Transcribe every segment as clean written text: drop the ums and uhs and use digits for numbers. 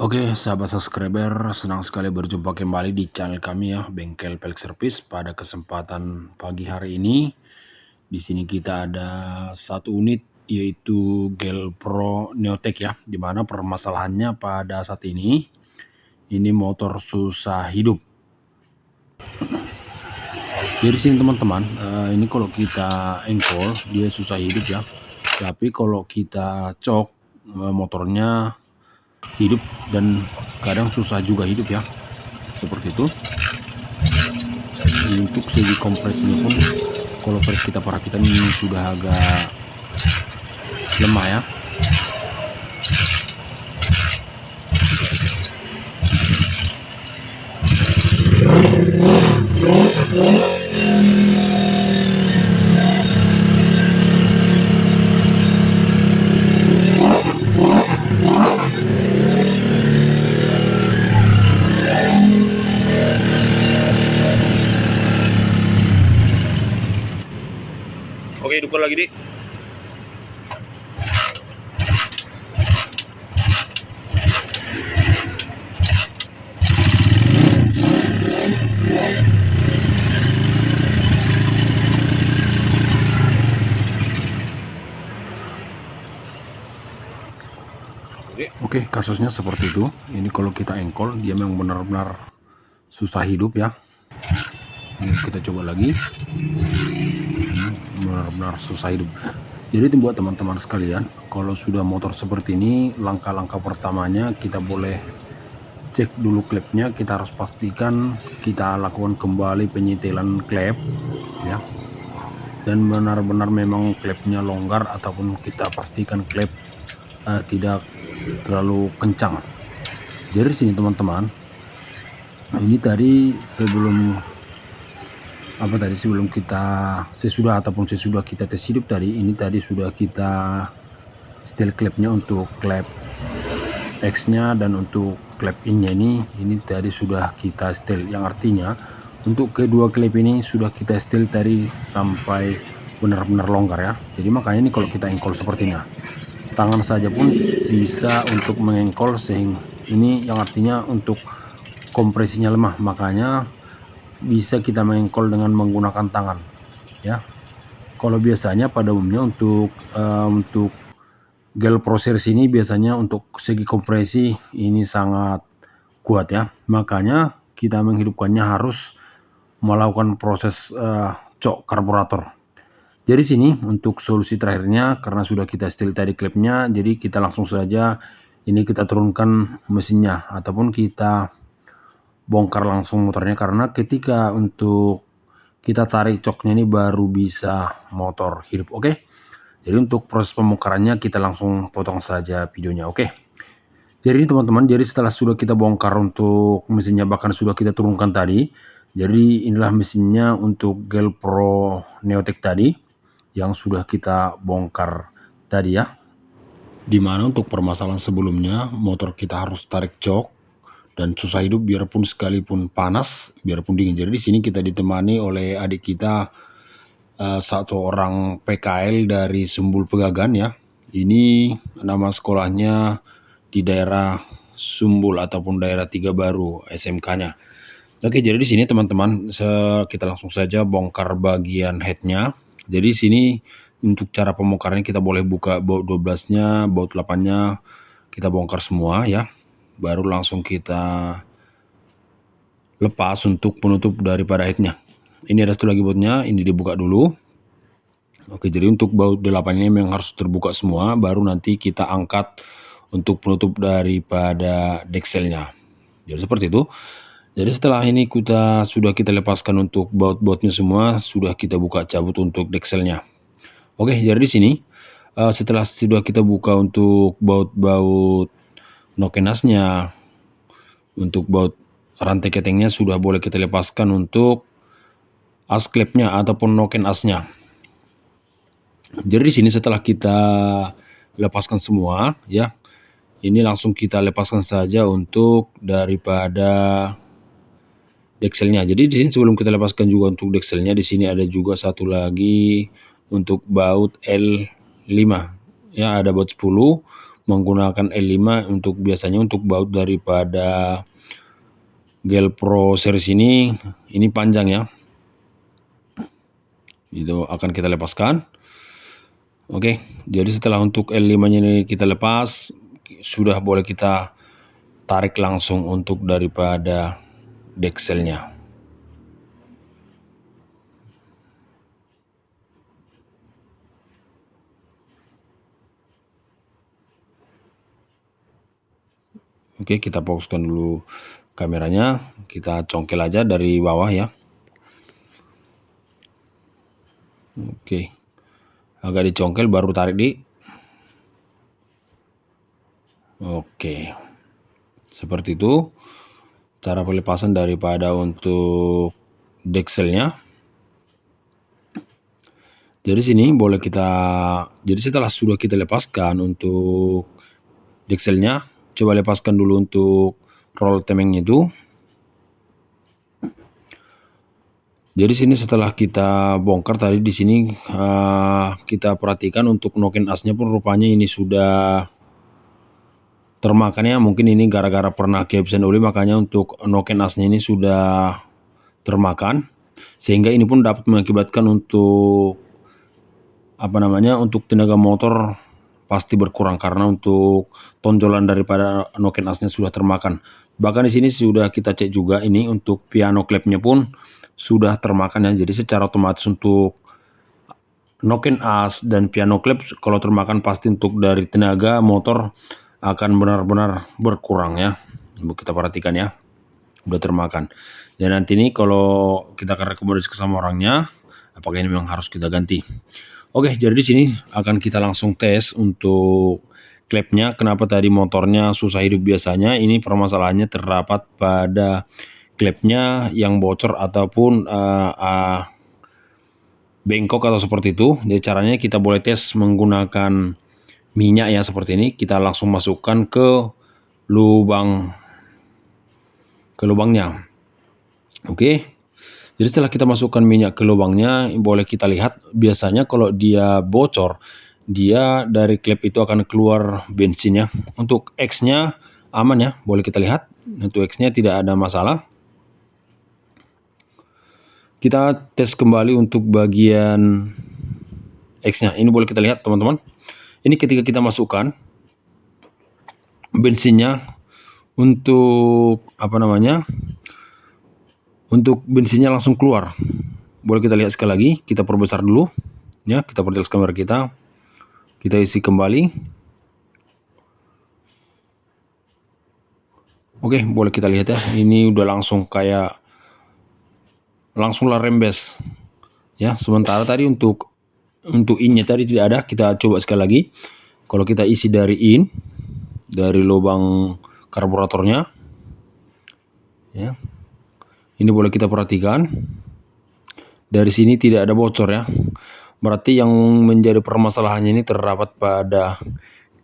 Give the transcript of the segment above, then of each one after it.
Oke, sahabat subscriber, senang sekali berjumpa kembali di channel kami ya, Bengkel Pelek Service. Pada kesempatan pagi hari ini, di sini kita ada satu unit yaitu Gel Pro Neotech ya, dimana permasalahannya pada saat ini motor susah hidup. Jadi sini teman-teman, ini kalau kita engkol dia susah hidup ya, tapi kalau kita cok motornya hidup dan kadang susah juga hidup ya, seperti itu. Untuk segi kompresinya pun kalau kita perhatikan ini sudah agak lemah ya. Oke, hidupkan lagi dik. Oke, kasusnya seperti itu. Ini kalau kita engkol dia memang benar-benar susah hidup ya. Ini kita coba lagi. Benar-benar susah hidup. Jadi buat teman-teman sekalian, kalau sudah motor seperti ini, langkah-langkah pertamanya kita boleh cek dulu klepnya. Kita harus pastikan kita lakukan kembali penyetelan klep ya, dan benar-benar memang klepnya longgar ataupun kita pastikan klep tidak terlalu kencang. Jadi sini teman-teman, ini tadi sebelum kita sesudah kita tes hidup tadi, ini tadi sudah kita setel klepnya untuk klep X nya dan untuk klep in nya ini tadi sudah kita setel, yang artinya untuk kedua klep ini sudah kita setel tadi sampai benar-benar longgar ya. Jadi makanya ini kalau kita engkol seperti ini, tangan saja pun bisa untuk mengengkol, sehingga ini yang artinya untuk kompresinya lemah, makanya bisa kita mengengkol dengan menggunakan tangan ya. Kalau biasanya pada umumnya untuk Gel Pro Series ini biasanya untuk segi kompresi ini sangat kuat ya, makanya kita menghidupkannya harus melakukan proses cok karburator. Jadi sini untuk solusi terakhirnya, karena sudah kita setel tadi klepnya, jadi kita langsung saja ini kita turunkan mesinnya ataupun kita bongkar langsung motornya, karena ketika untuk kita tarik coknya ini baru bisa motor hidup. Oke, jadi untuk proses pembongkarannya kita langsung potong saja videonya. Oke, jadi ini teman-teman, jadi setelah sudah kita bongkar untuk mesinnya, bahkan sudah kita turunkan tadi, jadi inilah mesinnya untuk Gel Pro Neotech tadi yang sudah kita bongkar tadi ya. Dimana untuk permasalahan sebelumnya motor kita harus tarik jok dan susah hidup biarpun sekalipun panas, biarpun dingin. Jadi di sini kita ditemani oleh adik kita, satu orang PKL dari Sumbul Pegagan ya. Ini nama sekolahnya di daerah Sumbul ataupun daerah Tiga Baru SMK-nya. Oke, jadi di sini teman-teman kita langsung saja bongkar bagian headnya. Jadi di sini untuk cara pembongkarannya kita boleh buka baut 12-nya, baut 8-nya kita bongkar semua ya. Baru langsung kita lepas untuk penutup daripada headnya. Ini ada satu lagi bautnya, ini dibuka dulu. Oke, jadi untuk baut 8 ini memang harus terbuka semua, baru nanti kita angkat untuk penutup daripada dekselnya. Jadi seperti itu. Jadi setelah ini sudah kita lepaskan untuk baut-bautnya semua, sudah kita buka cabut untuk dekselnya. Oke, jadi di sini setelah sudah kita buka untuk baut-baut nokenasnya, untuk baut rantai ketengnya sudah boleh kita lepaskan untuk as klepnya ataupun noken asnya. Jadi di sini setelah kita lepaskan semua ya, ini langsung kita lepaskan saja untuk daripada dekselnya. Jadi di sini sebelum kita lepaskan juga untuk dekselnya, di sini ada juga satu lagi untuk baut L5 ya, ada baut 10 menggunakan L5 untuk biasanya untuk baut daripada Gel Pro series ini panjang ya. Itu akan kita lepaskan. Oke, jadi setelah untuk L5-nya ini kita lepas, sudah boleh kita tarik langsung untuk daripada dekselnya. Oke, kita fokuskan dulu kameranya, kita congkel aja dari bawah ya. Oke, agak dicongkel baru tarik di. Oke, seperti itu cara pelepasan daripada untuk dekselnya. Jadi sini boleh kita, jadi setelah sudah kita lepaskan untuk dekselnya, coba lepaskan dulu untuk roll temengnya itu. Jadi sini setelah kita bongkar tadi di sini kita perhatikan untuk noken asnya pun rupanya ini sudah termakan ya. Mungkin ini gara-gara pernah kehabisan oli, makanya untuk noken asnya ini sudah termakan, sehingga ini pun dapat mengakibatkan untuk untuk tenaga motor pasti berkurang karena untuk tonjolan daripada noken asnya sudah termakan. Bahkan di sini sudah kita cek juga ini untuk piano klepnya pun sudah termakan ya. Jadi secara otomatis untuk noken as dan piano klep kalau termakan pasti untuk dari tenaga motor akan benar-benar berkurang ya. Ibu kita perhatikan ya, udah termakan. Dan nanti ini kalau kita akan rekomendasi sama orangnya, apakah ini memang harus kita ganti. Oke, jadi di sini akan kita langsung tes untuk klepnya. Kenapa tadi motornya susah hidup biasanya? Ini permasalahannya terdapat pada klepnya yang bocor ataupun bengkok atau seperti itu. Jadi caranya kita boleh tes menggunakan minyak ya seperti ini. Kita langsung masukkan ke lubangnya. Oke. Jadi setelah kita masukkan minyak ke lubangnya, boleh kita lihat biasanya kalau dia bocor, dia dari klep itu akan keluar bensinnya. Untuk X-nya aman ya, boleh kita lihat. Untuk X-nya tidak ada masalah. Kita tes kembali untuk bagian X-nya. Ini boleh kita lihat teman-teman. Ini ketika kita masukkan bensinnya untuk untuk bensinnya langsung keluar. Boleh kita lihat sekali lagi, kita perbesar dulu ya, kita perjelas kamera kita isi kembali. Oke, boleh kita lihat ya, ini udah langsung kayak langsung lah rembes ya. Sementara tadi untuk in-nya tadi tidak ada. Kita coba sekali lagi. Kalau kita isi dari dari lubang karburatornya ya, ini boleh kita perhatikan dari sini tidak ada bocor ya. Berarti yang menjadi permasalahannya ini terdapat pada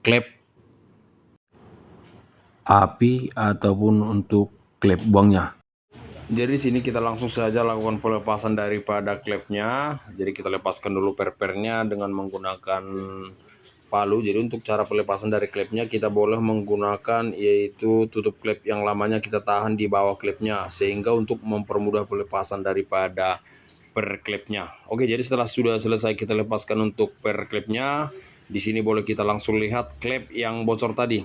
klep api ataupun untuk klep buangnya. Jadi di sini kita langsung saja lakukan pelepasan daripada klepnya. Jadi kita lepaskan dulu per-pernya dengan menggunakan palu. Jadi untuk cara pelepasan dari klepnya kita boleh menggunakan yaitu tutup klep yang lamanya kita tahan di bawah klepnya, sehingga untuk mempermudah pelepasan daripada per klepnya. Oke, jadi setelah sudah selesai kita lepaskan untuk per klepnya, di sini boleh kita langsung lihat klep yang bocor tadi.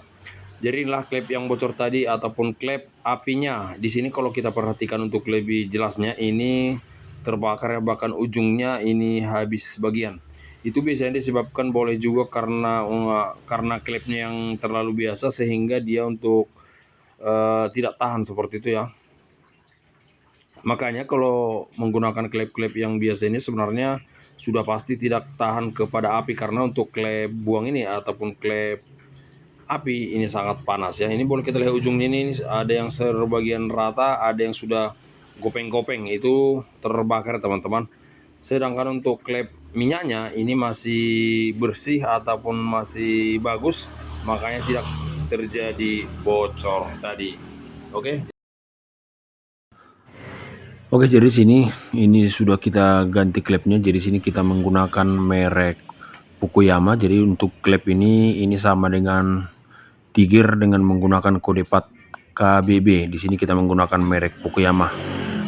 Jadi inilah klep yang bocor tadi ataupun klep apinya. Di sini kalau kita perhatikan untuk lebih jelasnya, ini terbakar ya, bahkan ujungnya ini habis sebagian. Itu biasanya disebabkan boleh juga karena klepnya yang terlalu biasa sehingga dia untuk tidak tahan seperti itu ya. Makanya kalau menggunakan klep-klep yang biasa ini sebenarnya sudah pasti tidak tahan kepada api, karena untuk klep buang ini ataupun klep api ini sangat panas ya. Ini boleh kita lihat ujungnya ini ada yang sebagian rata, ada yang sudah gopeng-gopeng, itu terbakar teman-teman. Sedangkan untuk klep minyaknya ini masih bersih ataupun masih bagus, makanya tidak terjadi bocor tadi. Oke. Oke, jadi sini ini sudah kita ganti klepnya. Jadi sini kita menggunakan merek Fukuyama. Jadi untuk klep ini sama dengan Tiger dengan menggunakan kode part KBB. Di sini kita menggunakan merek Fukuyama.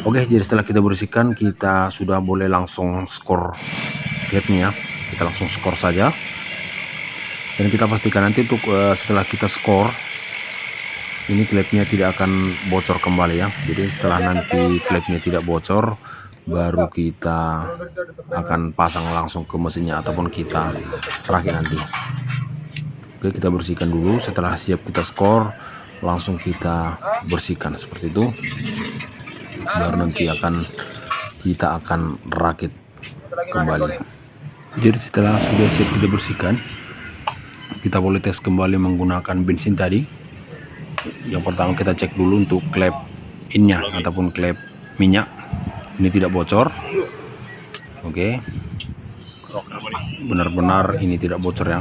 Oke, jadi setelah kita bersihkan, kita sudah boleh langsung skor klepnya. Kita langsung skor saja. Dan kita pastikan nanti untuk setelah kita skor, ini klepnya tidak akan bocor kembali ya. Jadi setelah nanti klepnya tidak bocor, baru kita akan pasang langsung ke mesinnya ataupun kita rakit nanti. Oke, kita bersihkan dulu. Setelah siap kita skor, langsung kita bersihkan seperti itu. Baru nanti kita akan rakit kembali. Jadi setelah sudah siap kita bersihkan, kita boleh tes kembali menggunakan bensin tadi. Yang pertama kita cek dulu untuk klep innya ataupun klep minyak ini tidak bocor. Oke, benar-benar ini tidak bocor ya.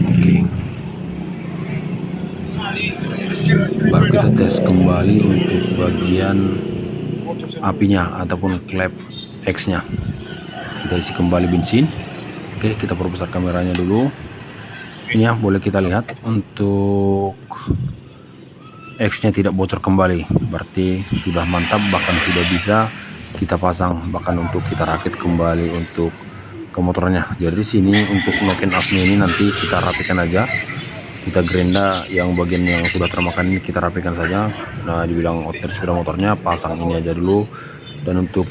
Oke, baru kita tes kembali untuk bagian apinya ataupun klep X nya. Kita isi kembali bensin. Oke, kita perbesar kameranya dulu. Ini ya, boleh kita lihat untuk X nya tidak bocor kembali, berarti sudah mantap, bahkan sudah bisa kita pasang, bahkan untuk kita rakit kembali untuk ke motornya. Jadi sini untuk knock and up-nya ini nanti kita rapikan aja, kita gerinda yang bagian yang sudah termakan ini kita rapikan saja. Nah, dibilang outlet sepeda motornya pasang ini aja dulu, dan untuk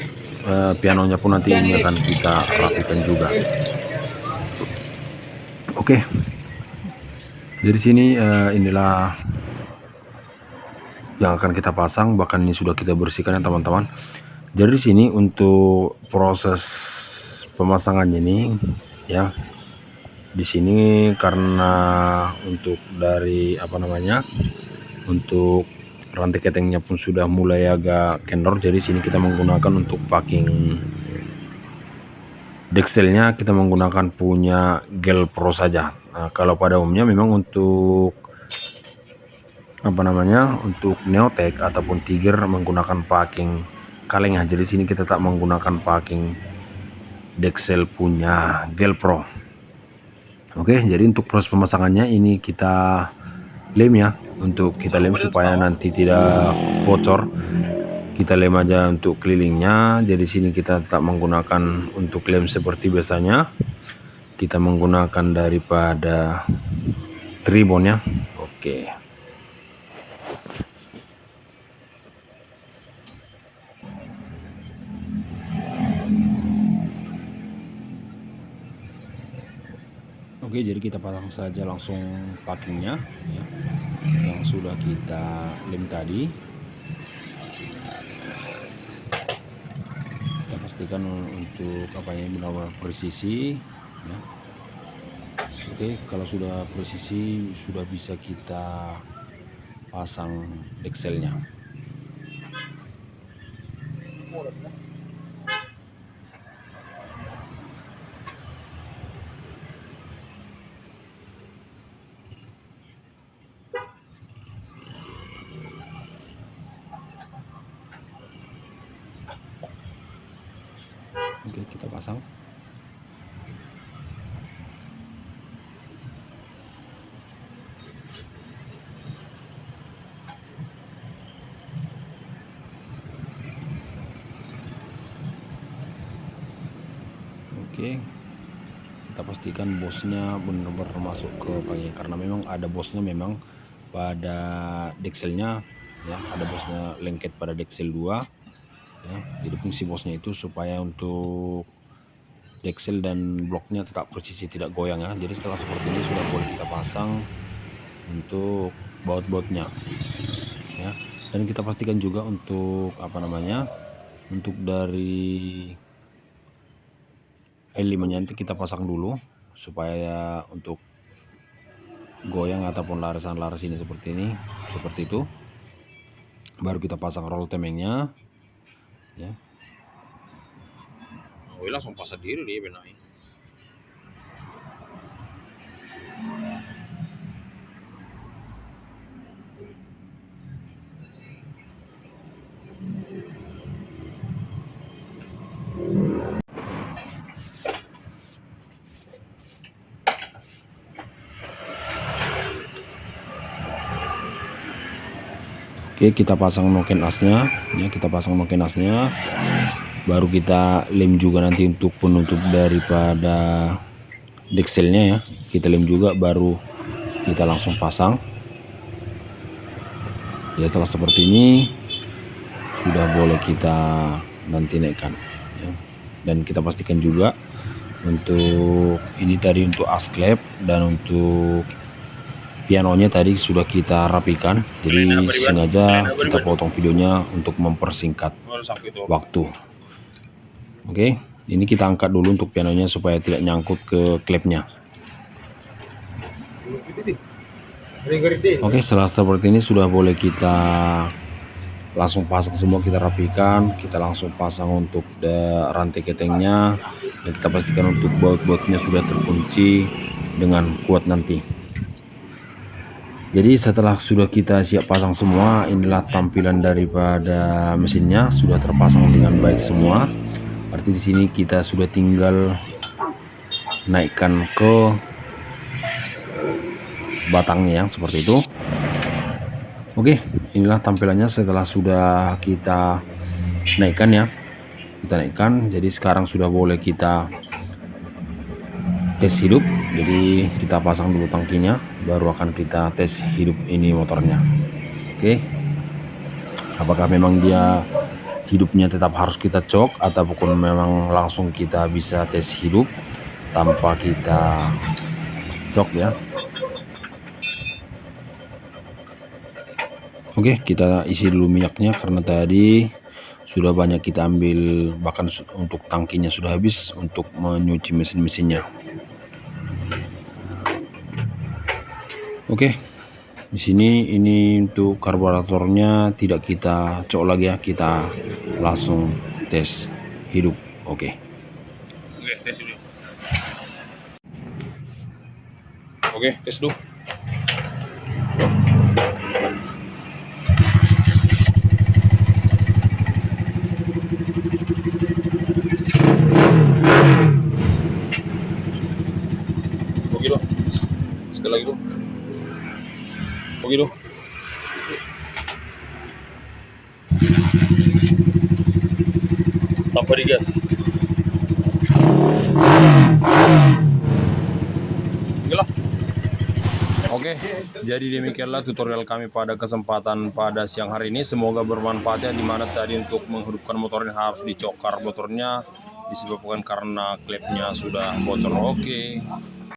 pianonya pun nanti ini akan kita rapikan juga. Oke, dari sini inilah yang akan kita pasang, bahkan ini sudah kita bersihkan ya teman-teman. Jadi sini untuk proses pemasangannya ini ya, di sini karena untuk dari untuk rantai ketengnya pun sudah mulai agak kendor, jadi sini kita menggunakan untuk packing dekselnya kita menggunakan punya Gel Pro saja. Nah, kalau pada umumnya memang untuk untuk Neotech ataupun Tiger menggunakan packing kaleng ya. Jadi sini kita tak menggunakan packing deksel punya Gel Pro. Oke, jadi untuk proses pemasangannya ini kita lem ya, untuk kita lem supaya nanti tidak bocor. Kita lem aja untuk kelilingnya. Jadi sini kita tak menggunakan untuk lem seperti biasanya, kita menggunakan daripada tribon ya. Oke, oke, jadi kita pasang saja langsung packingnya ya, yang sudah kita lem tadi. Kita pastikan untuk benar-benar presisi ya. Oke, kalau sudah presisi sudah bisa kita pasang dekselnya. Oke, kita pasang. Oke, kita pastikan bosnya benar-benar masuk ke bagian, karena memang ada bosnya memang pada dekselnya ya, ada bosnya lengket pada deksel 2 ya. Jadi fungsi bosnya itu supaya untuk deksel dan bloknya tetap presisi, tidak goyang ya. Jadi setelah seperti ini sudah boleh kita pasang untuk baut-bautnya ya. Dan kita pastikan juga untuk untuk dari L5 nya nanti kita pasang dulu supaya untuk goyang ataupun larisan-laris ini seperti itu, baru kita pasang roll temengnya ya. Oh, langsung pasang diri dia benar. Oke, kita pasang noken asnya ya, baru kita lem juga nanti untuk penutup daripada dekselnya ya, kita lem juga baru kita langsung pasang ya. Setelah seperti ini sudah boleh kita nanti naikkan ya. Dan kita pastikan juga untuk ini tadi untuk asklep dan untuk pianonya tadi sudah kita rapikan, jadi sengaja kita potong videonya untuk mempersingkat waktu. Oke, ini kita angkat dulu untuk pianonya supaya tidak nyangkut ke klepnya. Oke, setelah seperti ini sudah boleh kita langsung pasang semua, kita rapikan, kita langsung pasang untuk rantai ketengnya, dan kita pastikan untuk baut-bautnya sudah terkunci dengan kuat nanti. Jadi setelah sudah kita siap pasang semua, inilah tampilan daripada mesinnya, sudah terpasang dengan baik semua. Arti di sini kita sudah tinggal naikkan ke batangnya yang seperti itu. Oke, inilah tampilannya setelah sudah kita naikkan ya. Kita naikkan, jadi sekarang sudah boleh kita tes hidup. Jadi kita pasang dulu tangkinya, baru akan kita tes hidup ini motornya. Oke, apakah memang dia hidupnya tetap harus kita cok ataupun memang langsung kita bisa tes hidup tanpa kita cok ya. Oke, kita isi dulu minyaknya karena tadi sudah banyak kita ambil, bahkan untuk tangkinya sudah habis untuk menyuci mesin-mesinnya. Oke, di sini ini untuk karburatornya tidak kita cok lagi ya, kita langsung tes hidup. Oke, tes dulu. Oke, tes dulu. Oke dong, sekali lagi dong. Oke dong. Tanpa digas. Oke, jadi demikianlah tutorial kami pada kesempatan pada siang hari ini. Semoga bermanfaat ya, dimana tadi untuk menghidupkan motornya harus dicokar motornya disebabkan karena klepnya sudah bocor. Oke.